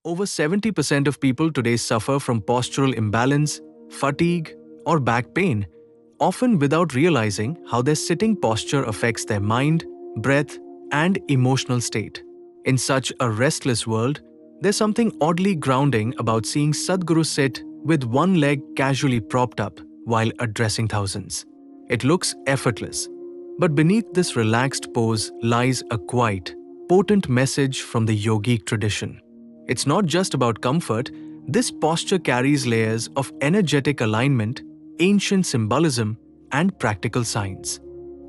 Over 70% of people today suffer from postural imbalance, fatigue, or back pain, often without realizing how their sitting posture affects their mind, breath, and emotional state. In such a restless world, there's something oddly grounding about seeing Sadhguru sit with one leg casually propped up while addressing thousands. It looks effortless, but beneath this relaxed pose lies a quiet, potent message from the yogic tradition. It's not just about comfort, this posture carries layers of energetic alignment, ancient symbolism, and practical science.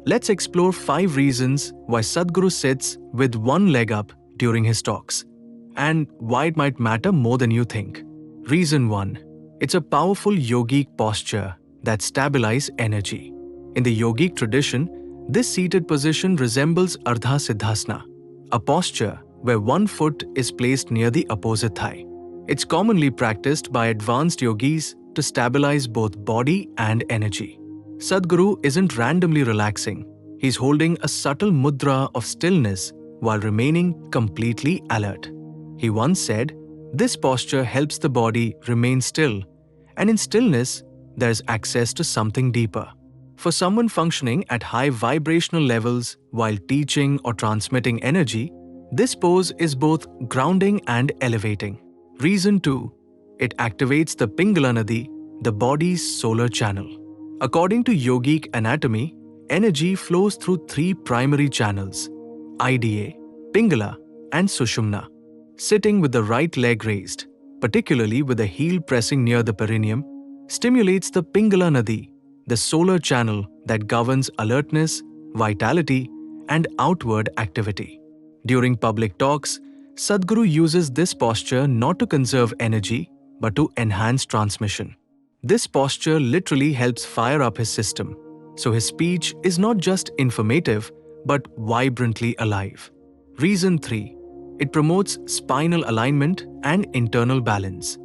Let's explore 5 reasons why Sadhguru sits with one leg up during his talks, and why it might matter more than you think. Reason 1. It's a powerful yogic posture that stabilizes energy. In the yogic tradition, this seated position resembles Ardha Siddhasana, a posture where one foot is placed near the opposite thigh. It's commonly practiced by advanced yogis to stabilize both body and energy. Sadhguru isn't randomly relaxing. He's holding a subtle mudra of stillness while remaining completely alert. He once said, "This posture helps the body remain still, and in stillness, there's access to something deeper." For someone functioning at high vibrational levels while teaching or transmitting energy, this pose is both grounding and elevating. Reason 2. It activates the Pingala Nadi, the body's solar channel. According to yogic anatomy, energy flows through 3 primary channels: Ida, Pingala, and Sushumna. Sitting with the right leg raised, particularly with the heel pressing near the perineum, stimulates the Pingala Nadi, the solar channel that governs alertness, vitality, and outward activity. During public talks, Sadhguru uses this posture not to conserve energy, but to enhance transmission. This posture literally helps fire up his system, so his speech is not just informative, but vibrantly alive. Reason 3. It promotes spinal alignment and internal balance.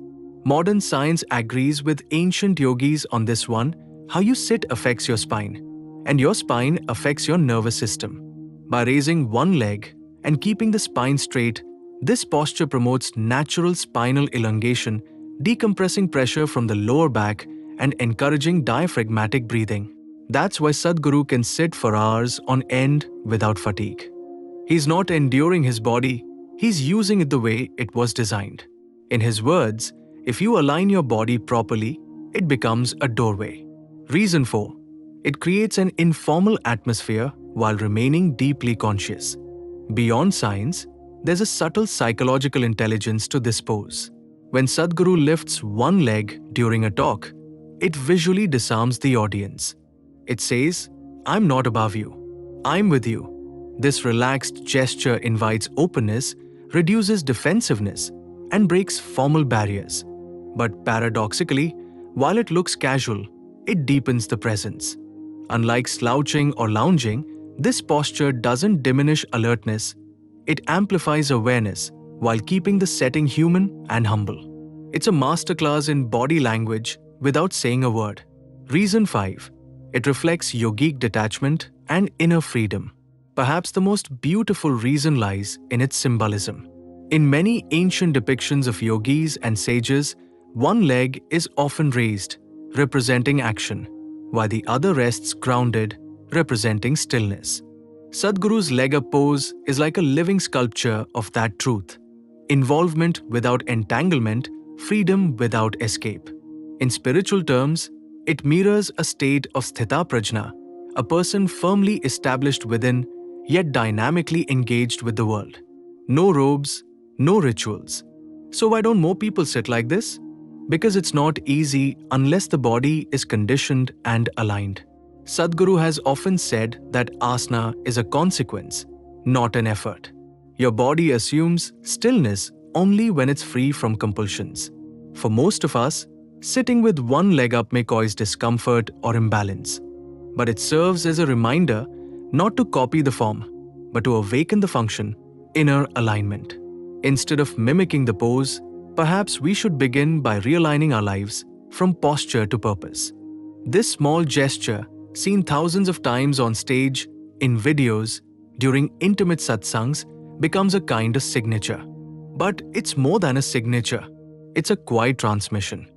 Modern science agrees with ancient yogis on this one. How you sit affects your spine, and your spine affects your nervous system. By raising one leg and keeping the spine straight, this posture promotes natural spinal elongation, decompressing pressure from the lower back and encouraging diaphragmatic breathing. That's why Sadhguru can sit for hours on end without fatigue. He's not enduring his body, he's using it the way it was designed. In his words, if you align your body properly, it becomes a doorway. Reason 4. It creates an informal atmosphere while remaining deeply conscious. Beyond science, there's a subtle psychological intelligence to this pose. When Sadhguru lifts one leg during a talk, it visually disarms the audience. It says, "I'm not above you. I'm with you." This relaxed gesture invites openness, reduces defensiveness, and breaks formal barriers. But paradoxically, while it looks casual, it deepens the presence. Unlike slouching or lounging, this posture doesn't diminish alertness. It amplifies awareness while keeping the setting human and humble. It's a masterclass in body language without saying a word. Reason 5. It reflects yogic detachment and inner freedom. Perhaps the most beautiful reason lies in its symbolism. In many ancient depictions of yogis and sages, one leg is often raised, representing action, while the other rests grounded, representing stillness. Sadhguru's leg up pose is like a living sculpture of that truth. Involvement without entanglement, freedom without escape. In spiritual terms, it mirrors a state of sthita prajna, a person firmly established within, yet dynamically engaged with the world. No robes, no rituals. So why don't more people sit like this? Because it's not easy unless the body is conditioned and aligned. Sadhguru has often said that asana is a consequence, not an effort. Your body assumes stillness only when it's free from compulsions. For most of us, sitting with one leg up may cause discomfort or imbalance. But it serves as a reminder not to copy the form, but to awaken the function, inner alignment. Instead of mimicking the pose, perhaps we should begin by realigning our lives from posture to purpose. This small gesture, seen thousands of times on stage, in videos, during intimate satsangs, becomes a kind of signature. But it's more than a signature. It's a quiet transmission.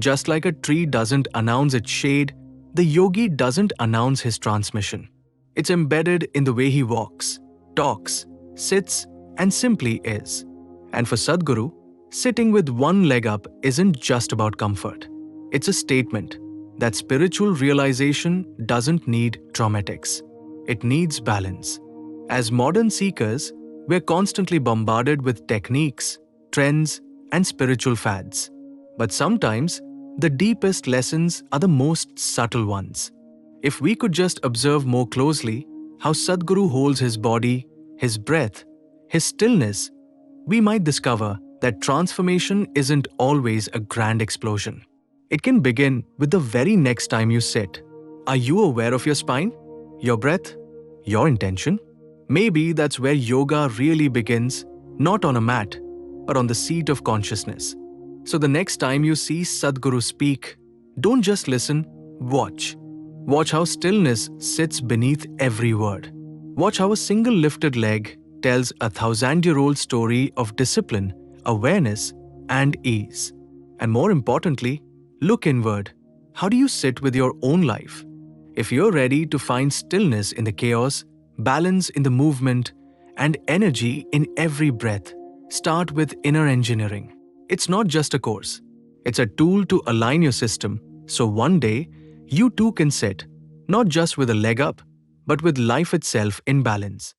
Just like a tree doesn't announce its shade, the yogi doesn't announce his transmission. It's embedded in the way he walks, talks, sits, and simply is. And for Sadhguru, sitting with one leg up isn't just about comfort. It's a statement that spiritual realization doesn't need dramatics. It needs balance. As modern seekers, we're constantly bombarded with techniques, trends, and spiritual fads. But sometimes, the deepest lessons are the most subtle ones. If we could just observe more closely how Sadhguru holds his body, his breath, his stillness, we might discover that transformation isn't always a grand explosion. It can begin with the very next time you sit. Are you aware of your spine, your breath, your intention? Maybe that's where yoga really begins, not on a mat, but on the seat of consciousness. So the next time you see Sadhguru speak, don't just listen, watch. Watch how stillness sits beneath every word. Watch how a single lifted leg tells a 1,000-year-old story of discipline, awareness, and ease. And more importantly, look inward. How do you sit with your own life? If you're ready to find stillness in the chaos, balance in the movement, and energy in every breath, start with inner engineering. It's not just a course. It's a tool to align your system so one day you too can sit, not just with a leg up, but with life itself in balance.